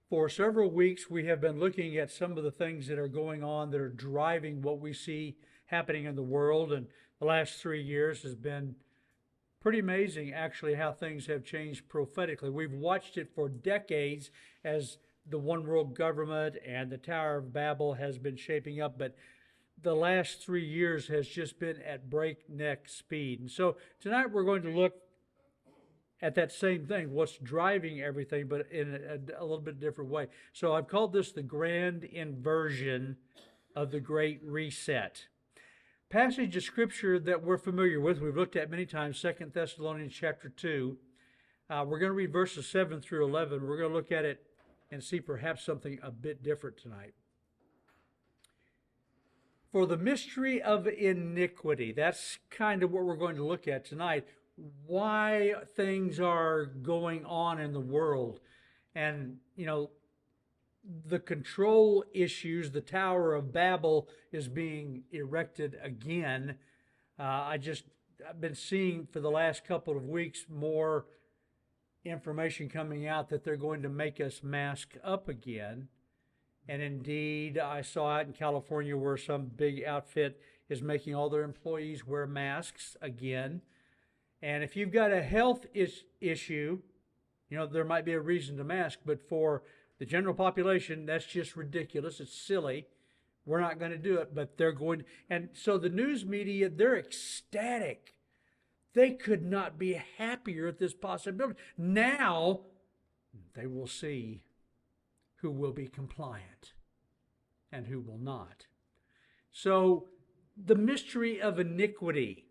For several weeks, we have been looking at some of the things that are going on that are driving what we see happening in the world. And the last 3 years has been pretty amazing, actually, how things have changed prophetically. We've watched it for decades as the one world government and the Tower of Babel has been shaping up. But the last 3 years has just been at breakneck speed. And so tonight we're going to look at that same thing, what's driving everything, but in a little bit different way. So I've called this the grand inversion of the Great Reset. Passage of scripture that we're familiar with, we've looked at many times, 2 Thessalonians chapter 2. We're going to read verses 7 through 11. We're going to look at it and see perhaps something a bit different tonight. For the mystery of iniquity, that's kind of what we're going to look at tonight. Why things are going on in the world. And, the control issues, the Tower of Babel is being erected again. I've been seeing for the last couple of weeks more information coming out that they're going to make us mask up again. And indeed, I saw it in California where some big outfit is making all their employees wear masks again. And if you've got a health issue, there might be a reason to mask, but for the general population, that's just ridiculous. It's silly. We're not going to do it, but they're going to. And so the news media, they're ecstatic. They could not be happier at this possibility. Now, they will see who will be compliant and who will not. So, the mystery of iniquity.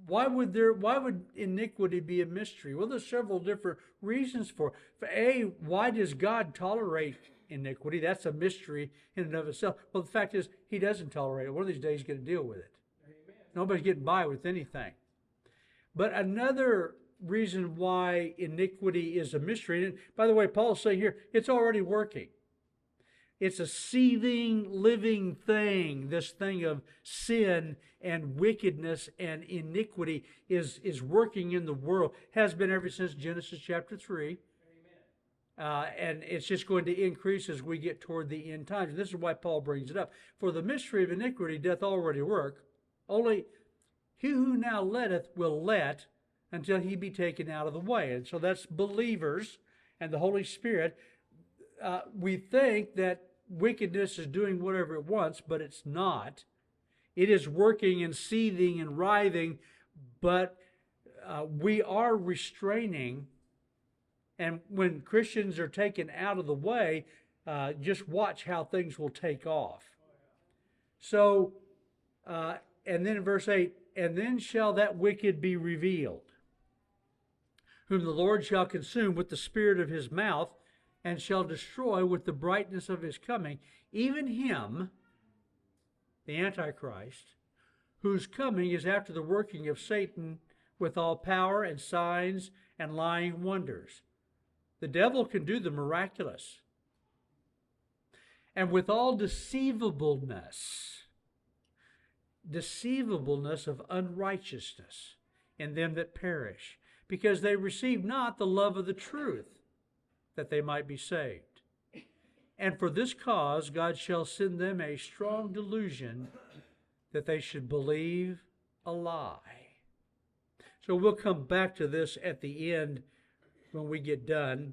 Why would iniquity be a mystery? Well, there's several different reasons for it. For A, why does God tolerate iniquity? That's a mystery in and of itself. Well, the fact is, He doesn't tolerate it. One of these days, He's going to deal with it. Amen. Nobody's getting by with anything. But another reason why iniquity is a mystery, and by the way, Paul's saying here, it's already working. It's a seething, living thing. This thing of sin and wickedness and iniquity is working in the world. Has been ever since Genesis chapter 3. And it's just going to increase as we get toward the end times. And this is why Paul brings it up. For the mystery of iniquity doth already work. Only he who now letteth will let until he be taken out of the way. And so that's believers and the Holy Spirit. We think that wickedness is doing whatever it wants, but it's not. It is working and seething and writhing, but we are restraining. And when Christians are taken out of the way, just watch how things will take off. So, and then in verse 8, and then shall that wicked be revealed, whom the Lord shall consume with the spirit of his mouth, and shall destroy with the brightness of his coming, even him, the Antichrist, whose coming is after the working of Satan with all power and signs and lying wonders. The devil can do the miraculous. And with all deceivableness of unrighteousness in them that perish, because they receive not the love of the truth, that they might be saved. And for this cause God shall send them a strong delusion, that they should believe a lie. So we'll come back to this at the end when we get done,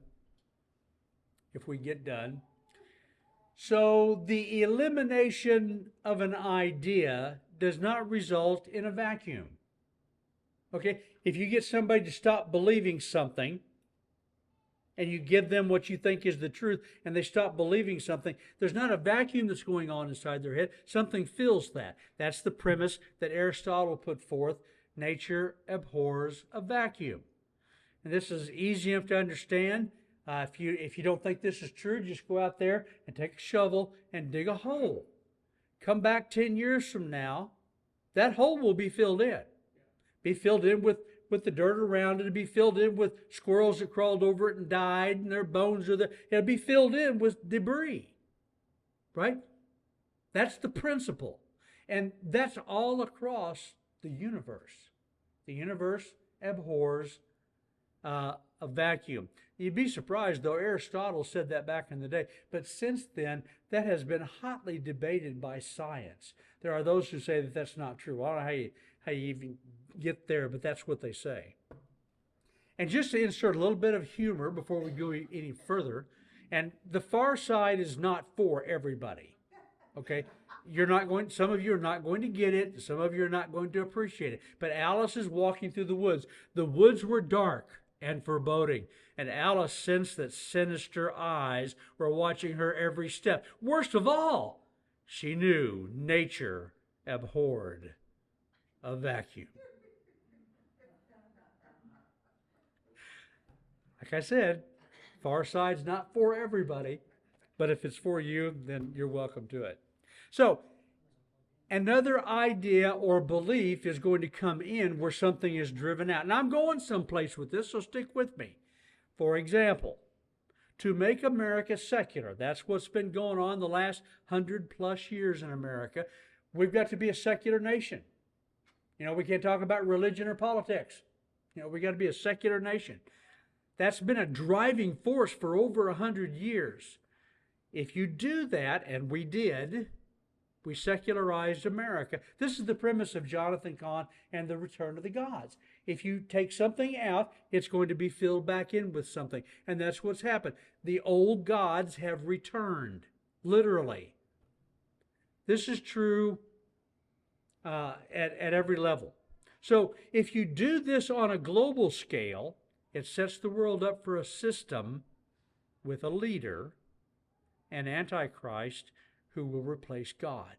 if we get done. So the elimination of an idea does not result in a vacuum. Okay, if you get somebody to stop believing something, and you give them what you think is the truth, and they stop believing something, there's not a vacuum that's going on inside their head. Something fills that. That's the premise that Aristotle put forth. Nature abhors a vacuum. And this is easy enough to understand. If you don't think this is true, just go out there and take a shovel and dig a hole. Come back 10 years from now, that hole will be filled in. Be filled in with the dirt around it. It'll be filled in with squirrels that crawled over it and died, and their bones are there. It'll be filled in with debris. Right? That's the principle. And that's all across the universe. The universe abhors a vacuum. You'd be surprised, though Aristotle said that back in the day, but since then, that has been hotly debated by science. There are those who say that that's not true. I don't know how you even get there, but that's what they say. And just to insert a little bit of humor before we go any further, and the far side is not for everybody. Okay? Some of you are not going to get it, some of you are not going to appreciate it. But Alice is walking through the woods. The woods were dark and foreboding, and Alice sensed that sinister eyes were watching her every step. Worst of all, she knew nature abhorred a vacuum. Like I said, far side's not for everybody, but if it's for you, then you're welcome to it. So, another idea or belief is going to come in where something is driven out. And I'm going someplace with this, so stick with me. For example, to make America secular, that's what's been going on the last 100+ years in America. We've got to be a secular nation. We can't talk about religion or politics. We've got to be a secular nation. That's been a driving force for over 100 years. If you do that, and we did, we secularized America. This is the premise of Jonathan Cahn and the Return of the Gods. If you take something out, it's going to be filled back in with something. And that's what's happened. The old gods have returned, literally. This is true at every level. So if you do this on a global scale, it sets the world up for a system with a leader, an antichrist, who will replace God.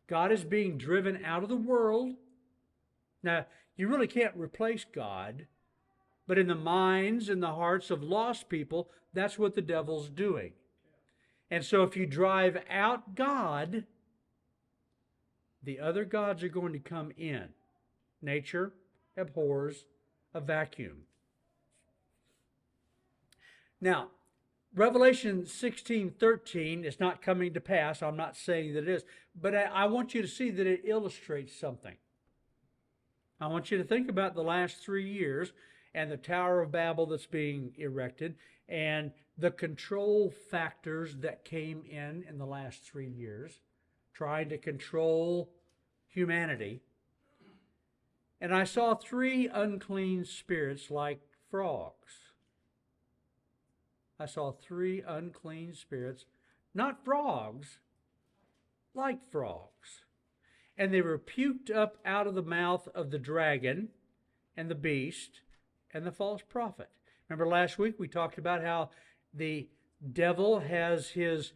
God is being driven out of the world. Now, you really can't replace God, but in the minds and the hearts of lost people, that's what the devil's doing. And so if you drive out God, the other gods are going to come in. Nature abhors a vacuum. Now, Revelation 16:13 is not coming to pass. I'm not saying that it is. But I want you to see that it illustrates something. I want you to think about the last 3 years and the Tower of Babel that's being erected and the control factors that came in the last 3 years, trying to control humanity. And I saw 3 unclean spirits like frogs. I saw 3 unclean spirits, not frogs, like frogs. And they were puked up out of the mouth of the dragon and the beast and the false prophet. Remember last week we talked about how the devil has his,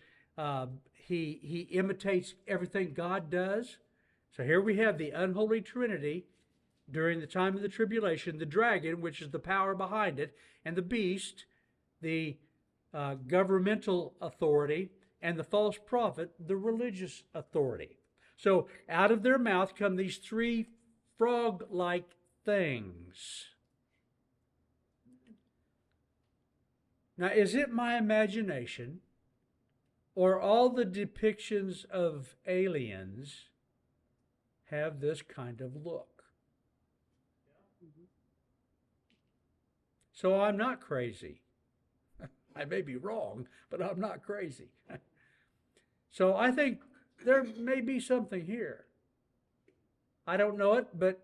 he imitates everything God does. So here we have the unholy trinity during the time of the tribulation, the dragon, which is the power behind it, and the beast, the governmental authority, and the false prophet, the religious authority. So out of their mouth come these 3 frog-like things. Now, is it my imagination, or all the depictions of aliens have this kind of look? So I'm not crazy. I may be wrong, but I'm not crazy. So I think there may be something here. I don't know it, but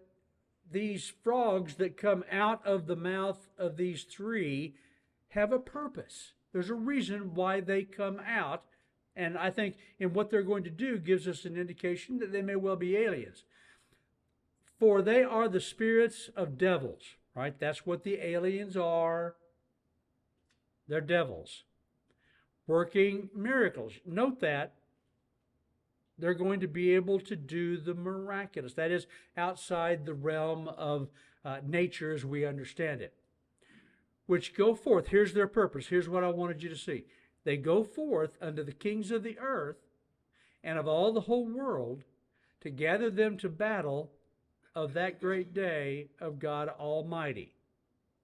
these frogs that come out of the mouth of these 3 have a purpose. There's a reason why they come out, and I think in what they're going to do gives us an indication that they may well be aliens. For they are the spirits of devils, right? That's what the aliens are. They're devils working miracles. Note that they're going to be able to do the miraculous. That is outside the realm of nature as we understand it. Which go forth. Here's their purpose. Here's what I wanted you to see. They go forth unto the kings of the earth and of all the whole world to gather them to battle of that great day of God Almighty,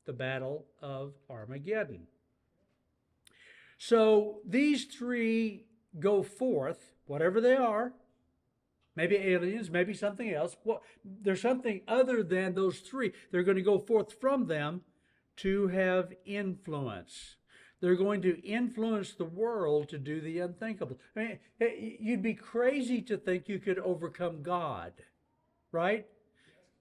the battle of Armageddon. So these 3 go forth, whatever they are, Maybe aliens, maybe something else. Well, there's something other than those three. They're going to go forth from them to have influence. They're going to influence the world to do the unthinkable. I mean, you'd be crazy to think you could overcome God, right?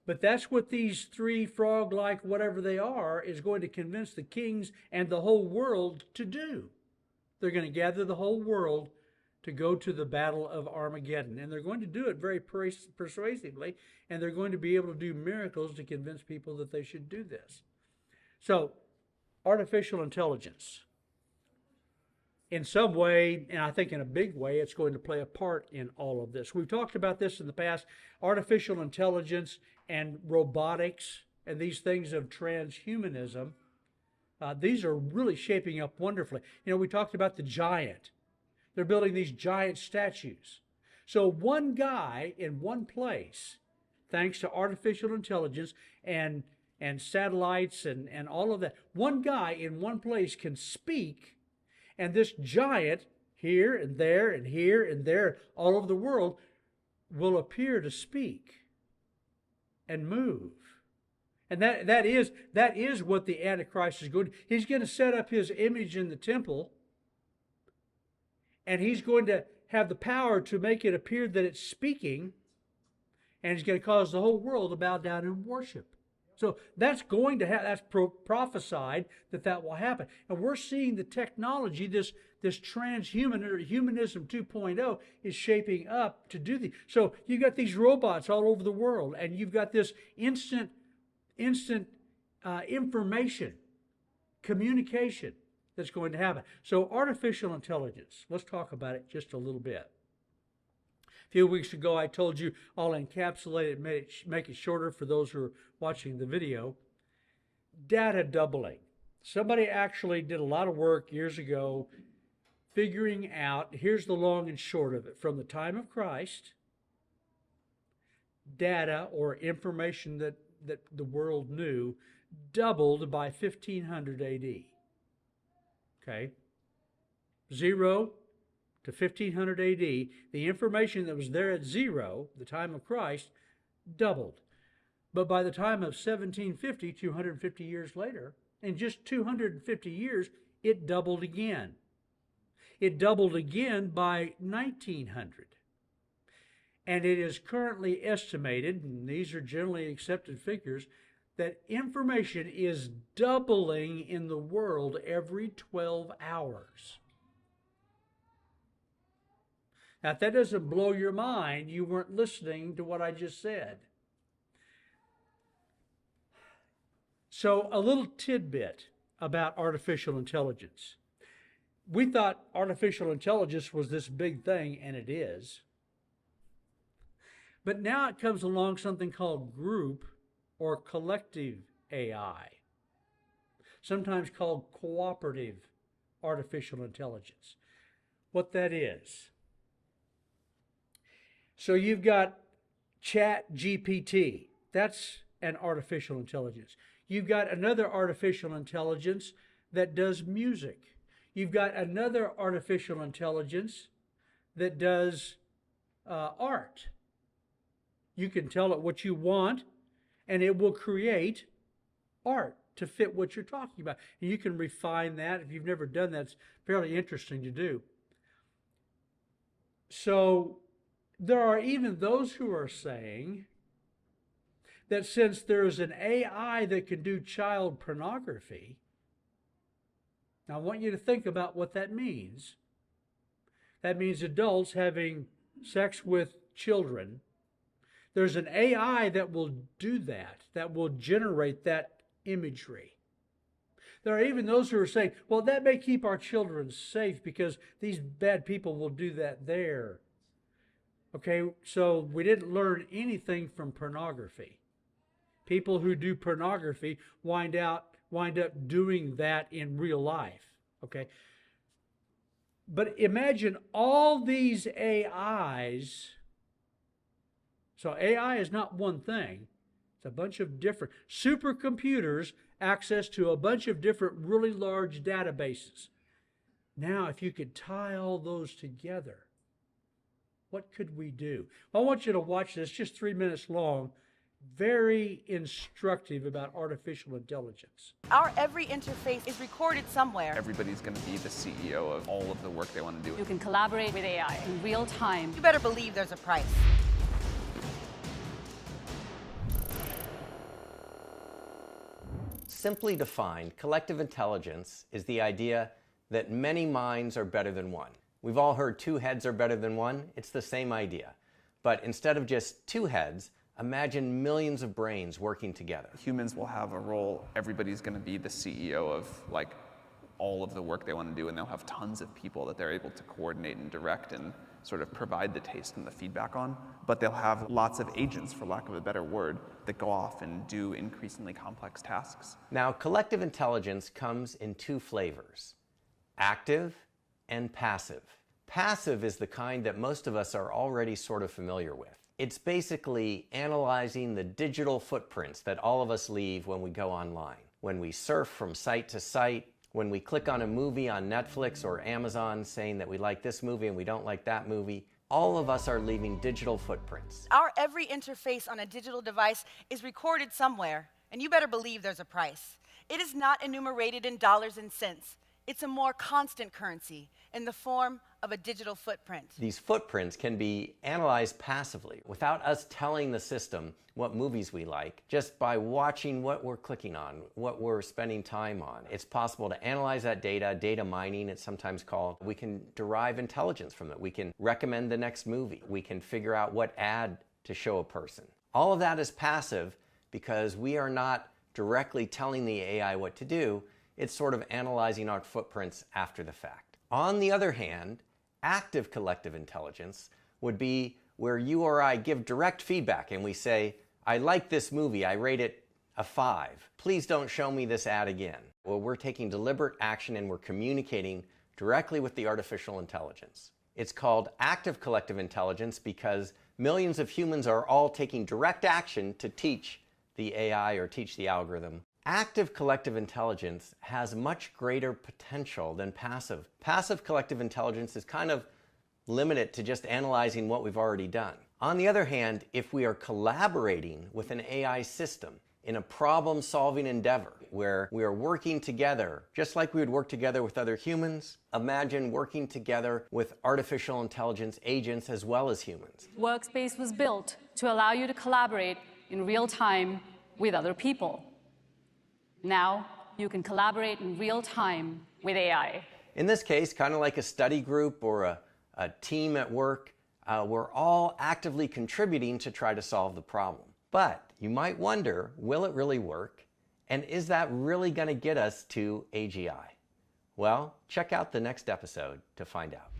But that's what these three frog-like, whatever they are, is going to convince the kings and the whole world to do. They're going to gather the whole world to go to the battle of Armageddon. And they're going to do it very persuasively, and they're going to be able to do miracles to convince people that they should do this. So, artificial intelligence. In some way, and I think in a big way, it's going to play a part in all of this. We've talked about this in the past. Artificial intelligence and robotics and these things of transhumanism, these are really shaping up wonderfully. You know, we talked about the giant. They're building these giant statues. So one guy in one place, thanks to artificial intelligence and satellites and all of that, one guy in one place can speak, and this giant here and there and here and there all over the world will appear to speak and move. And that is what the Antichrist is going to do. He's going to set up his image in the temple, and he's going to have the power to make it appear that it's speaking, and he's going to cause the whole world to bow down and worship. So that's going to happen. That's prophesied that will happen. And we're seeing the technology, this transhuman or humanism 2.0 is shaping up to do these. So you've got these robots all over the world, and you've got this instant information, communication that's going to happen. So artificial intelligence, let's talk about it just a little bit. A few weeks ago, I told you I'll encapsulate it, make it shorter for those who are watching the video. Data doubling. Somebody actually did a lot of work years ago figuring out, here's the long and short of it, from the time of Christ, data or information that the world knew doubled by 1500 AD. Okay? 0 to 1500 AD, the information that was there at 0, the time of Christ, doubled. But by the time of 1750, 250 years later, in just 250 years, it doubled again. It doubled again by 1900. And it is currently estimated, and these are generally accepted figures, that information is doubling in the world every 12 hours. Now, if that doesn't blow your mind, you weren't listening to what I just said. So, a little tidbit about artificial intelligence. We thought artificial intelligence was this big thing, and it is. But now it comes along something called group or collective AI, sometimes called cooperative artificial intelligence. What that is. So you've got Chat GPT. That's an artificial intelligence. You've got another artificial intelligence that does music. You've got another artificial intelligence that does art. You can tell it what you want, and it will create art to fit what you're talking about. And you can refine that. If you've never done that, it's fairly interesting to do. So there are even those who are saying that since there's an AI that can do child pornography, now I want you to think about what that means. That means adults having sex with children. There's an AI that will do that will generate that imagery. There are even those who are saying, well, that may keep our children safe because these bad people will do that there. Okay, so we didn't learn anything from pornography. People who do pornography wind up doing that in real life. Okay, but imagine all these AIs. So AI is not one thing. It's a bunch of different supercomputers, access to a bunch of different really large databases. Now, if you could tie all those together, What could we do? I want you to watch this, just 3 minutes long, very instructive about artificial intelligence. Our every interface is recorded somewhere. Everybody's going to be the CEO of all of the work they want to do. You can collaborate with AI in real time. You better believe there's a price. Simply defined, collective intelligence is the idea that many minds are better than one. We've all heard two heads are better than one. It's the same idea. But instead of just two heads, imagine millions of brains working together. Humans will have a role. Everybody's going to be the CEO of like all of the work they want to do, and they'll have tons of people that they're able to coordinate and direct and sort of provide the taste and the feedback on. But they'll have lots of agents, for lack of a better word, that go off and do increasingly complex tasks. Now, collective intelligence comes in two flavors: active and passive. Passive is the kind that most of us are already sort of familiar with. It's basically analyzing the digital footprints that all of us leave when we go online. When we surf from site to site, when we click on a movie on Netflix or Amazon saying that we like this movie and we don't like that movie, all of us are leaving digital footprints. Our every interface on a digital device is recorded somewhere, and you better believe there's a price. It is not enumerated in dollars and cents. It's a more constant currency in the form of a digital footprint. These footprints can be analyzed passively without us telling the system what movies we like, just by watching what we're clicking on, what we're spending time on. It's possible to analyze that data mining it's sometimes called. We can derive intelligence from it. We can recommend the next movie. We can figure out what ad to show a person. All of that is passive because we are not directly telling the AI what to do. It's sort of analyzing our footprints after the fact. On the other hand, active collective intelligence would be where you or I give direct feedback and we say, I like this movie, I rate it a 5. Please don't show me this ad again. Well, we're taking deliberate action and we're communicating directly with the artificial intelligence. It's called active collective intelligence because millions of humans are all taking direct action to teach the AI or teach the algorithm. Active collective intelligence has much greater potential than passive. Passive collective intelligence is kind of limited to just analyzing what we've already done. On the other hand, if we are collaborating with an AI system in a problem-solving endeavor where we are working together, just like we would work together with other humans, imagine working together with artificial intelligence agents as well as humans. Workspace was built to allow you to collaborate in real time with other people. Now, you can collaborate in real time with AI. In this case, kind of like a study group or a team at work, we're all actively contributing to try to solve the problem. But you might wonder, will it really work? And is that really going to get us to AGI? Well, check out the next episode to find out.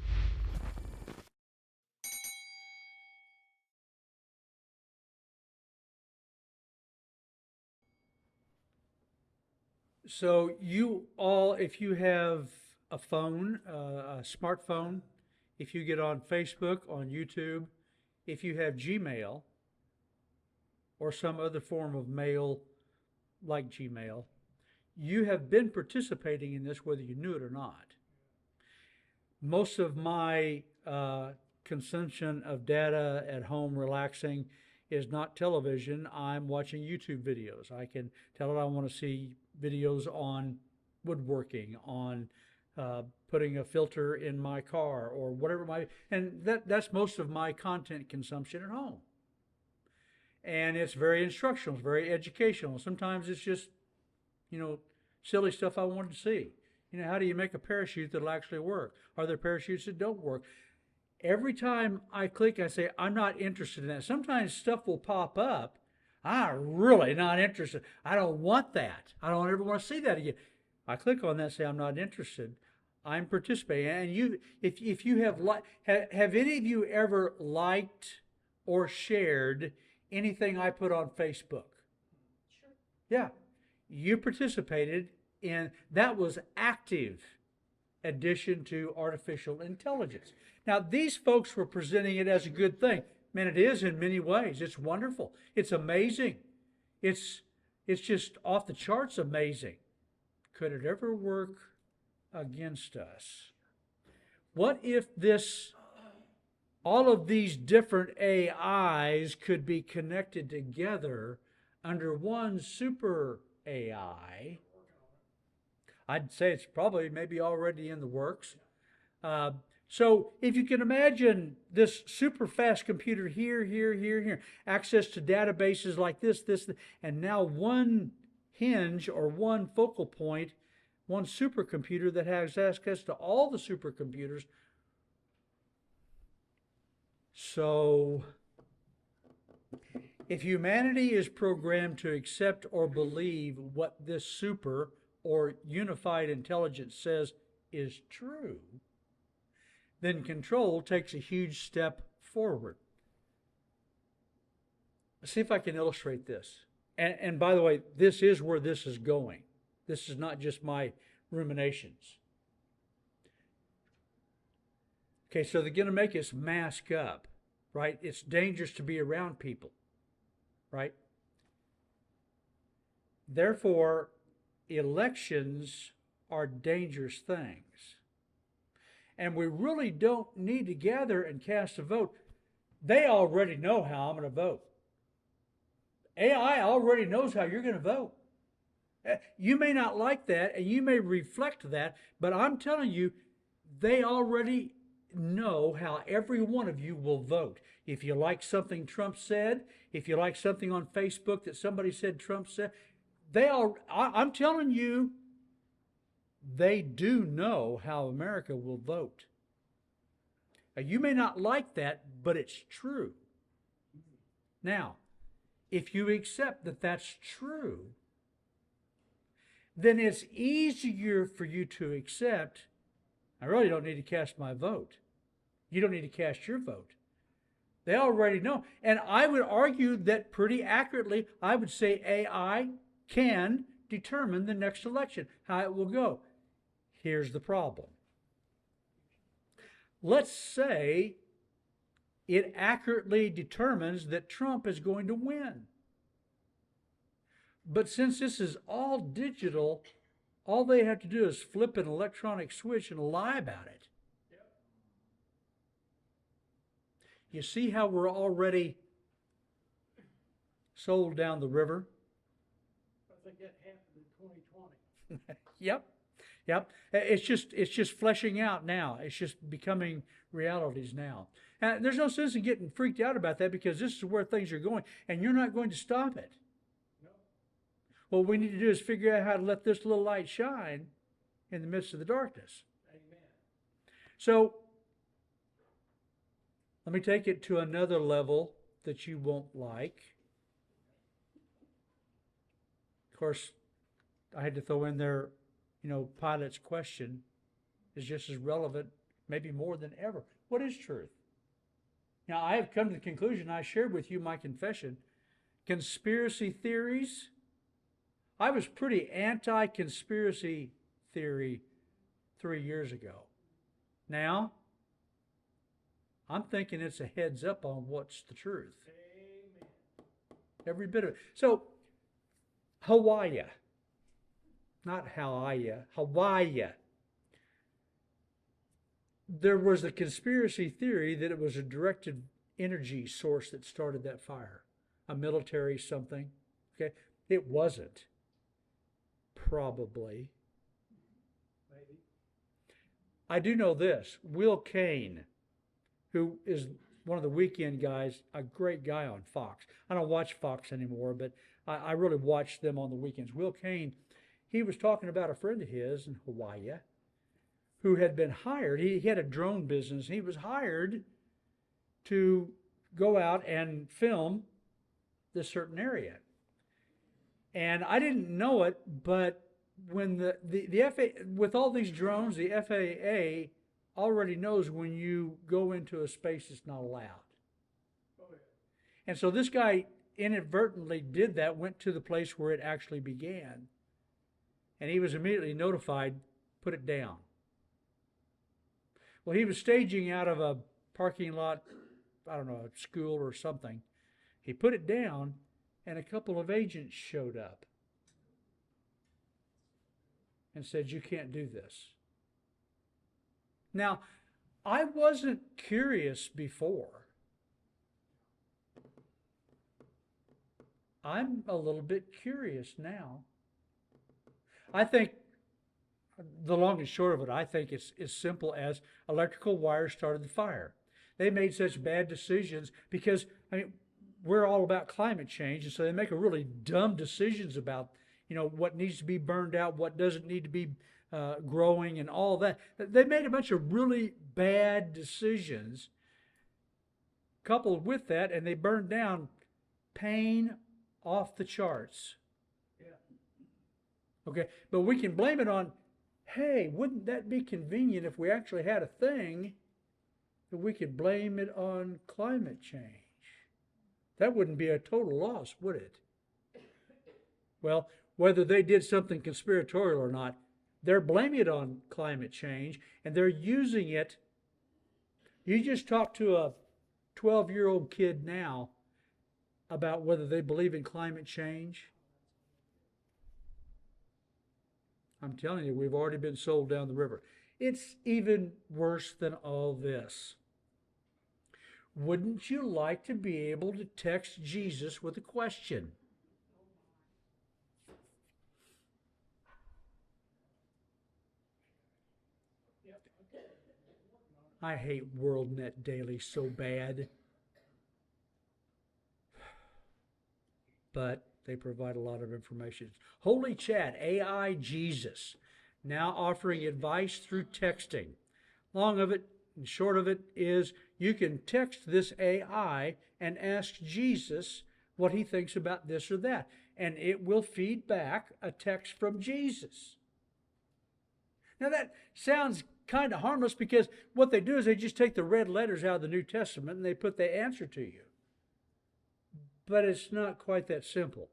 So you all, if you have a phone, a smartphone, if you get on Facebook, on YouTube, if you have Gmail or some other form of mail like Gmail, you have been participating in this whether you knew it or not. Most of my consumption of data at home relaxing is not television. I'm watching YouTube videos. I can tell it I want to see videos on woodworking, on putting a filter in my car or whatever and that's most of my content consumption at home. And it's very instructional, it's very educational. Sometimes it's just, silly stuff I wanted to see. How do you make a parachute that'll actually work? Are there parachutes that don't work? Every time I click, I say, I'm not interested in that. Sometimes stuff will pop up. I'm really not interested. I don't want that. I don't ever want to see that again. I click on that, say I'm not interested. I'm participating. And if you have any of you ever liked or shared anything I put on Facebook? Sure. Yeah. You participated in, that was active addition to artificial intelligence. Now, these folks were presenting it as a good thing. Man, it is in many ways. It's wonderful. It's amazing. It's just off the charts amazing. Could it ever work against us? What if this all of these different AIs could be connected together under one super AI. I'd say it's probably maybe already in the works. Uh, so if you can imagine this super fast computer here, access to databases like this, and now one hinge or one focal point, one supercomputer that has access to all the supercomputers. So if humanity is programmed to accept or believe what this super or unified intelligence says is true, then control takes a huge step forward. Let's see if I can illustrate this. And by the way, this is where this is going. This is not just my ruminations. Okay, so they're going to make us mask up, right? It's dangerous to be around people, right? Therefore, elections are dangerous things. And we really don't need to gather and cast a vote. They already know how I'm going to vote. AI already knows how you're going to vote. You may not like that, and you may reflect that, but I'm telling you, they already know how every one of you will vote. If you like something Trump said, if you like something on Facebook that somebody said Trump said, I'm telling you, they do know how America will vote. Now, you may not like that, but it's true. Now, if you accept that that's true, then it's easier for you to accept, I really don't need to cast my vote. You don't need to cast your vote. They already know. And I would argue that pretty accurately, I would say AI can determine the next election, how it will go. Here's the problem. Let's say it accurately determines that Trump is going to win. But since this is all digital, all they have to do is flip an electronic switch and lie about it. You see how we're already sold down the river? I think that happened in 2020. Yep. It's just fleshing out now. It's just becoming realities now. And there's no sense in getting freaked out about that, because this is where things are going, and you're not going to stop it. No. What we need to do is figure out how to let this little light shine in the midst of the darkness. Amen. So let me take it to another level that you won't like. Of course, I had to throw in there, Pilate's question is just as relevant, maybe more than ever. What is truth? Now, I have come to the conclusion, I shared with you my confession. Conspiracy theories, I was pretty anti-conspiracy theory 3 years ago. Now, I'm thinking it's a heads up on what's the truth. Amen. Every bit of it. So, Hawaii. Not Hawaii, Hawaii. There was a conspiracy theory that it was a directed energy source that started that fire. A military something. Okay? It wasn't. Probably. Maybe. I do know this. Will Kane, who is one of the weekend guys, a great guy on Fox. I don't watch Fox anymore, but I really watch them on the weekends. Will Kane, he was talking about a friend of his in Hawaii who had been hired. He had a drone business. He was hired to go out and film this certain area. And I didn't know it, but when the FAA, with all these drones, the FAA already knows when you go into a space that's not allowed. Oh, yeah. And so this guy inadvertently did that, went to the place where it actually began. And he was immediately notified, put it down. Well, he was staging out of a parking lot, I don't know, a school or something. He put it down, and a couple of agents showed up and said, "You can't do this." Now, I wasn't curious before. I'm a little bit curious now. I think the long and short of it, I think it's as simple as electrical wires started the fire. They made such bad decisions because, I mean, we're all about climate change, and so they make a really dumb decisions about, what needs to be burned out, what doesn't need to be growing, and all that. They made a bunch of really bad decisions coupled with that, and they burned down pain off the charts. Okay, but we can blame it on, hey, wouldn't that be convenient if we actually had a thing that we could blame it on climate change? That wouldn't be a total loss, would it? Well, whether they did something conspiratorial or not, they're blaming it on climate change, and they're using it. You just talk to a 12-year-old kid now about whether they believe in climate change. I'm telling you, we've already been sold down the river. It's even worse than all this. Wouldn't you like to be able to text Jesus with a question? I hate WorldNet Daily so bad. But they provide a lot of information. Holy Chat, AI Jesus, now offering advice through texting. Long of it and short of it is you can text this AI and ask Jesus what he thinks about this or that, and it will feed back a text from Jesus. Now that sounds kind of harmless because what they do is they just take the red letters out of the New Testament and they put the answer to you. But it's not quite that simple.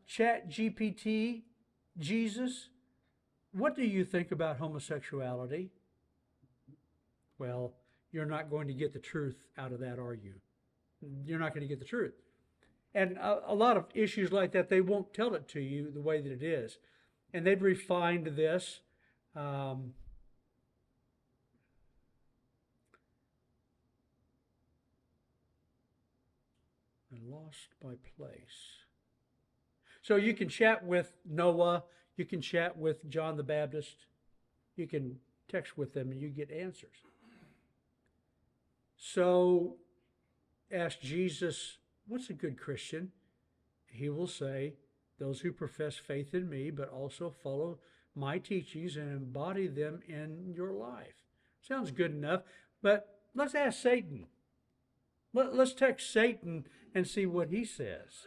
Chat GPT, Jesus, what do you think about homosexuality? Well, you're not going to get the truth out of that, are you? You're not going to get the truth. And a lot of issues like that, they won't tell it to you the way that it is. And they've refined this. I lost my place. So you can chat with Noah, you can chat with John the Baptist, you can text with them and you get answers. So ask Jesus, what's a good Christian? He will say, those who profess faith in me, but also follow my teachings and embody them in your life. Sounds good enough, but let's ask Satan. Let's text Satan and see what he says.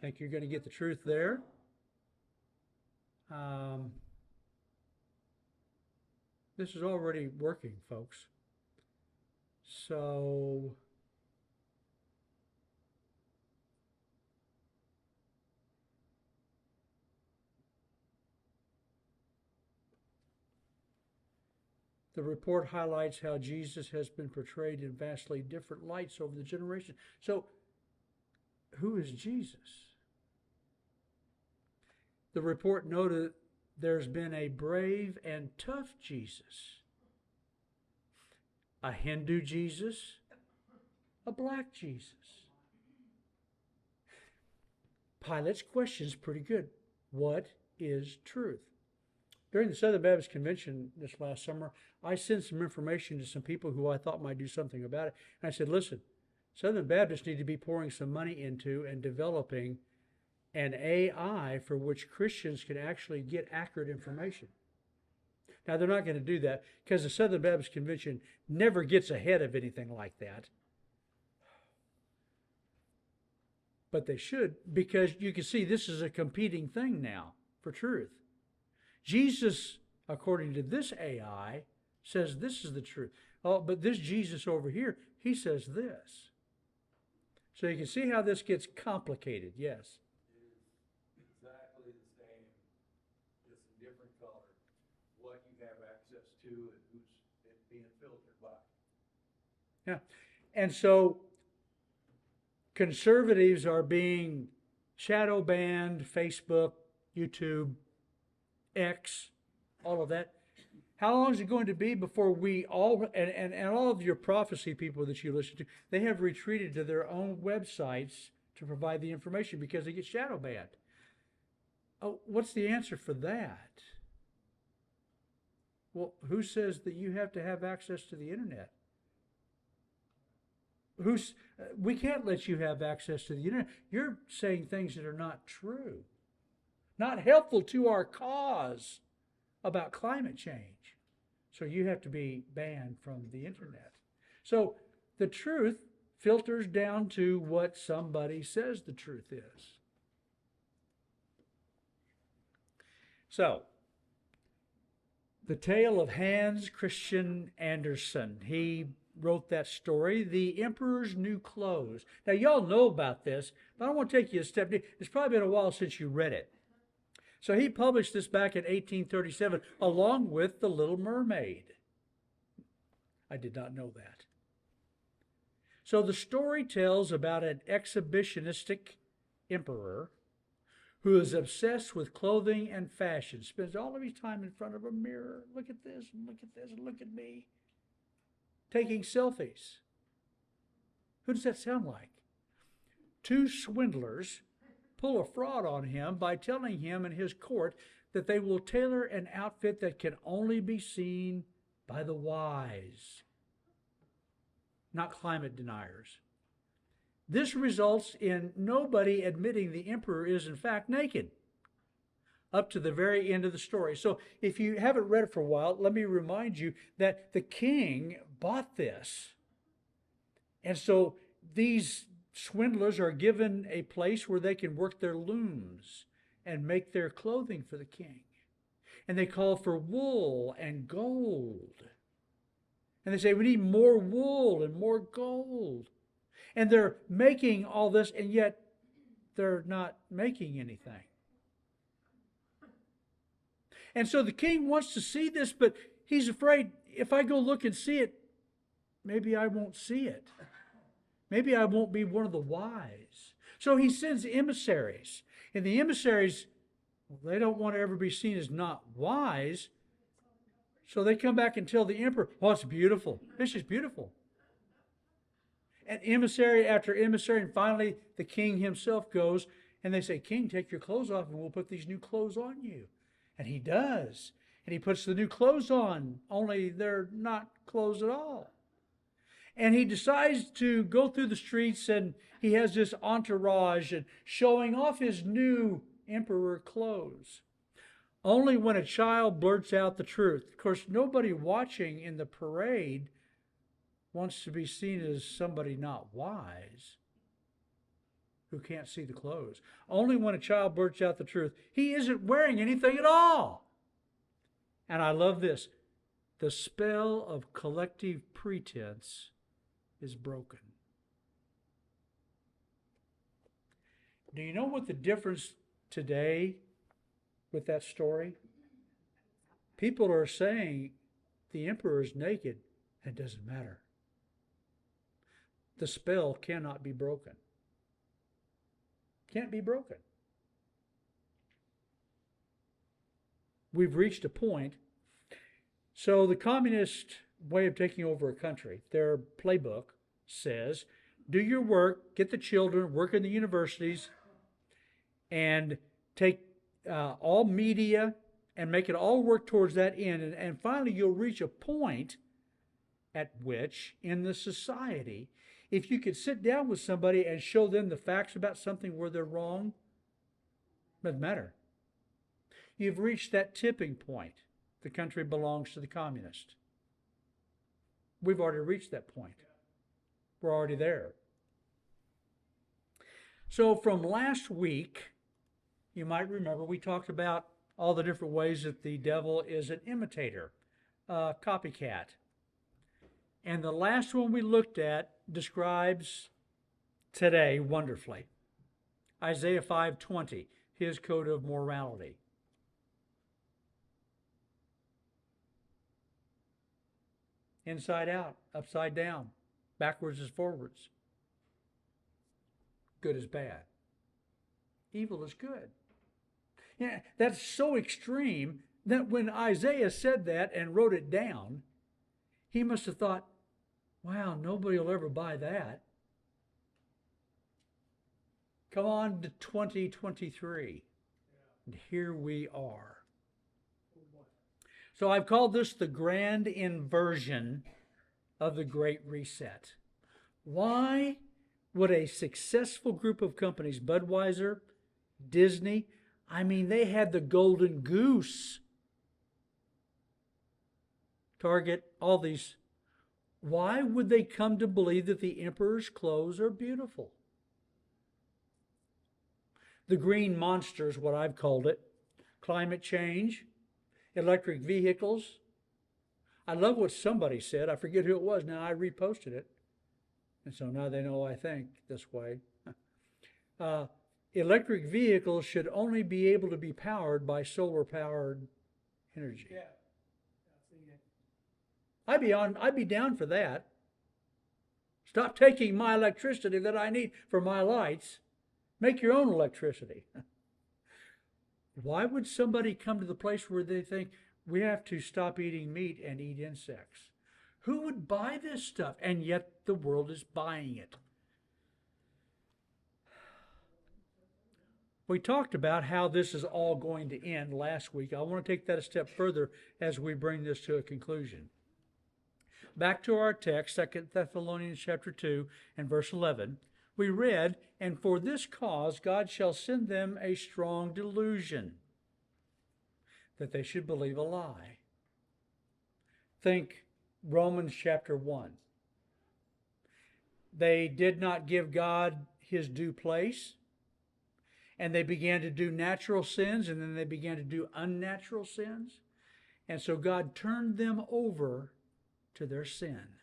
Think you're going to get the truth there? This is already working, folks. So the report highlights how Jesus has been portrayed in vastly different lights over the generation. So, who is Jesus? The report noted there's been a brave and tough Jesus, a Hindu Jesus, a black Jesus. Pilate's question is pretty good. What is truth? During the Southern Baptist Convention this last summer, I sent some information to some people who I thought might do something about it. And I said, listen, Southern Baptists need to be pouring some money into and developing an AI for which Christians can actually get accurate information. Now, they're not going to do that because the Southern Baptist Convention never gets ahead of anything like that. But they should, because you can see this is a competing thing now for truth. Jesus, according to this AI, says this is the truth. Oh, but this Jesus over here, he says this. So you can see how this gets complicated, yes. It is exactly the same, just a different color, what you have access to and who's it being filtered by. Yeah. And so conservatives are being shadow banned, Facebook, YouTube, X, all of that. How long is it going to be before we all, and all of your prophecy people that you listen to, they have retreated to their own websites to provide the information because they get shadow banned. Oh, what's the answer for that? Well, who says that you have to have access to the internet? We can't let you have access to the internet. You're saying things that are not true, not helpful to our cause about climate change. So you have to be banned from the internet. So the truth filters down to what somebody says the truth is. So, the tale of Hans Christian Andersen. He wrote that story, The Emperor's New Clothes. Now, y'all know about this, but I want to take you a step deeper. It's probably been a while since you read it. So he published this back in 1837, along with The Little Mermaid. I did not know that. So the story tells about an exhibitionistic emperor who is obsessed with clothing and fashion, spends all of his time in front of a mirror. Look at this, and look at this, and look at me. Taking selfies. Who does that sound like? Two swindlers pull a fraud on him by telling him and his court that they will tailor an outfit that can only be seen by the wise, not climate deniers. This results in nobody admitting the emperor is in fact naked up to the very end of the story. So if you haven't read it for a while, let me remind you that the king bought this. And so these swindlers are given a place where they can work their looms and make their clothing for the king. And they call for wool and gold. And they say, we need more wool and more gold. And they're making all this, and yet they're not making anything. And so the king wants to see this, but he's afraid if I go look and see it, maybe I won't see it. Maybe I won't be one of the wise. So he sends emissaries. And the emissaries, well, they don't want to ever be seen as not wise. So they come back and tell the emperor, oh, it's beautiful. This is beautiful. And emissary after emissary, and finally the king himself goes, and they say, King, take your clothes off and we'll put these new clothes on you. And he does. And he puts the new clothes on, only they're not clothes at all. And he decides to go through the streets, and he has this entourage and showing off his new emperor clothes. Only when a child blurts out the truth. Of course, nobody watching in the parade wants to be seen as somebody not wise who can't see the clothes. Only when a child blurts out the truth. He isn't wearing anything at all. And I love this. The spell of collective pretense is broken. Do you know what the difference today with that story? People are saying the emperor is naked. It doesn't matter. The spell cannot be broken. Can't be broken. We've reached a point. So the communist way of taking over a country, their playbook says, do your work, get the children, work in the universities, and take all media and make it all work towards that end. And finally, you'll reach a point at which, in the society, if you could sit down with somebody and show them the facts about something where they're wrong, doesn't matter. You've reached that tipping point. The country belongs to the communist. We've already reached that point. We're already there. So from last week, you might remember we talked about all the different ways that the devil is an imitator, a copycat. And the last one we looked at describes today wonderfully. Isaiah 5:20, his code of morality. Inside out, upside down, backwards as forwards. Good as bad. Evil is good. Yeah, that's so extreme That when Isaiah said that and wrote it down, he must have thought, wow, nobody will ever buy that. Come on to 2023. And here we are. So I've called this the grand inversion of the Great Reset. Why would a successful group of companies, Budweiser, Disney, I mean, they had the golden goose, Target, all these. Why would they come to believe that the emperor's clothes are beautiful? The green monster is what I've called it. Climate change, electric vehicles. I love what somebody said. I forget who it was. Now I reposted it. And so now they know I think this way. Electric vehicles should only be able to be powered by solar-powered energy. Yeah. I'd be down for that. Stop taking my electricity that I need for my lights. Make your own electricity. Why would somebody come to the place where they think we have to stop eating meat and eat insects? Who would buy this stuff? And yet the world is buying it. We talked about how this is all going to end last week. I want to take that a step further as we bring this to a conclusion. Back to our text, 2 Thessalonians chapter 2 and verse 11. We read, "And for this cause God shall send them a strong delusion, that they should believe a lie." Think Romans chapter 1. They did not give God his due place, and they began to do natural sins, and then they began to do unnatural sins. And so God turned them over to their sin.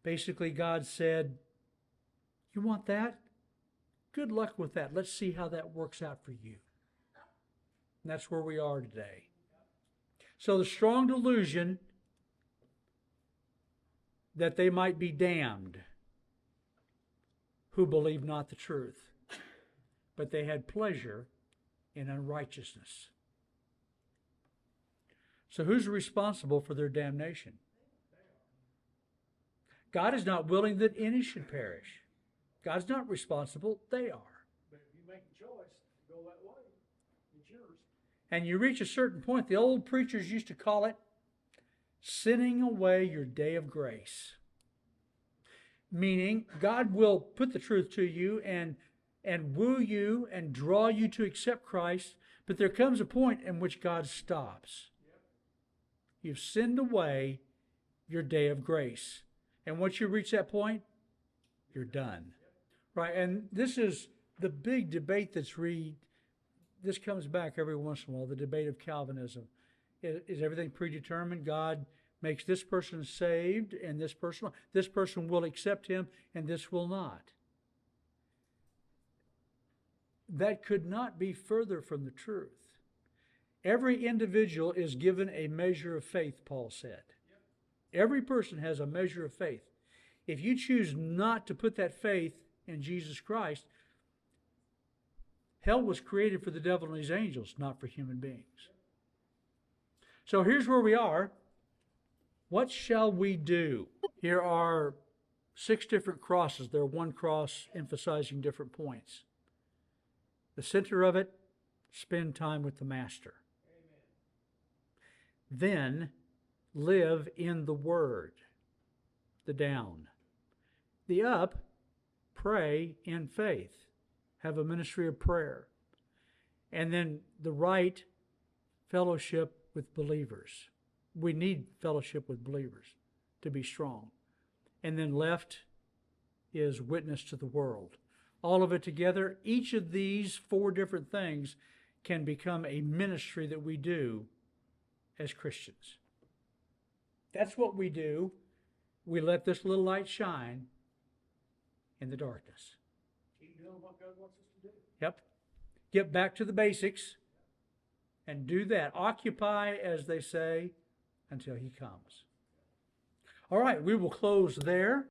Basically, God said, you want that? Good luck with that. Let's see how that works out for you. And that's where we are today. So the strong delusion that they might be damned who believed not the truth, but they had pleasure in unrighteousness. So who's responsible for their damnation? God is not willing that any should perish. God's not responsible. They are. But if you make a choice to go that way, it's yours. And you reach a certain point, the old preachers used to call it sinning away your day of grace. Meaning, God will put the truth to you and woo you and draw you to accept Christ, but there comes a point in which God stops. You've sinned away your day of grace. And once you reach that point, you're done. Right? And this is the big debate this comes back every once in a while, the debate of Calvinism. Is everything predetermined? God makes this person saved and this person will accept him and this will not. That could not be further from the truth. Every individual is given a measure of faith, Paul said. Every person has a measure of faith. If you choose not to put that faith in Jesus Christ, hell was created for the devil and his angels, not for human beings. So here's where we are. What shall we do? Here are 6 different crosses. They're one cross emphasizing different points. The center of it, spend time with the Master. Then live in the Word. The down. The up, pray in faith. Have a ministry of prayer. And then the right, fellowship with believers. We need fellowship with believers to be strong. And then left is witness to the world. All of it together, each of these 4 different things can become a ministry that we do as Christians. That's what we do. We let this little light shine in the darkness. Keep doing what God wants us to do. Yep. Get back to the basics and do that. Occupy, as they say, until he comes. All right, we will close there.